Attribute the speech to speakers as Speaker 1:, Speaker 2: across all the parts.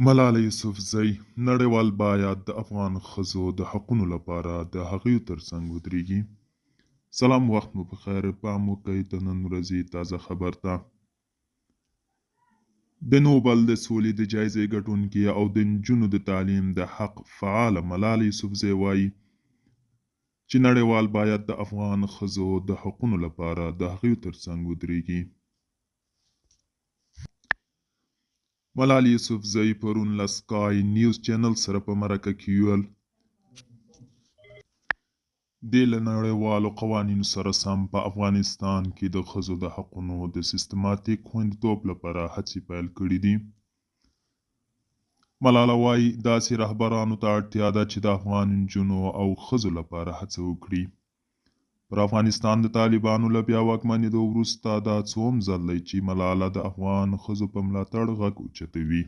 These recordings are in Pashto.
Speaker 1: ملالۍ یوسفزۍ نړیوال باید د افغان ښځو د حقونو لپاره د هغوی ترڅنګ ودرېږي. سلام، وخت مو بخیر. پام وکړئ د نن ورځې تازه خبر ته. د نوبل د سولې د جایزې ګټونکې او د نجونو د تعلیم د حق فعاله ملالۍ یوسفزۍ وایي چې نړیوال باید د افغان ښځو د حقونو لپاره د هغوی ترڅنګ ودرېږي. ملالۍ یوسفزۍ پرون له سکای نیوز چینل سره په مرکه کې ویل دې له نړیوالو قوانینو سره سم په افغانستان کې د ښځو د حقونو د سیستماتیک خوندیتوب لپاره هڅې پیل کړي دي. ملاله وایي داسې رهبرانو ته اړتیا ده چې د افغان نجونو او ښځو لپاره هڅه وکړي. پر افغانستان د طالبانو له بیا واکمنېدو وروسته دا څوم ځل دی چې ملاله د افغان ښځو په ملاتړ غږ اوچتوي.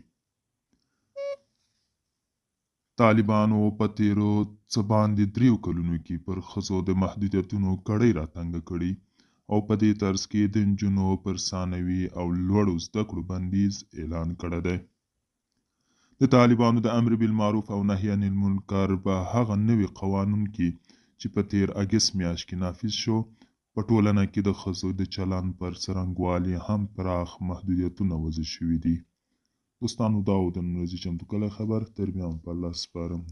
Speaker 1: طالبانو په تیرو څه باندې 3 کلونو کې پر ښځو د محدودیتونو کړۍ راتنګه کړې او په دې طرز کې د نجونو پر ثانوي او لوړو زده کړو بندیز اعلان کړی دی. د طالبانو د امر بالمعروف او نهي عن المنکر په هغه نوي قانون کې چې په تیر اګست میاشت کې نافذ شو، په ټولنه کې د ښځو د چلند پر څرنګوالي هم پراخ محدودیتونه وضع شوي دي. دوستانو، دا و د نن ورځې چمتو کلی خبر. تر بیا هم په الله سپارم.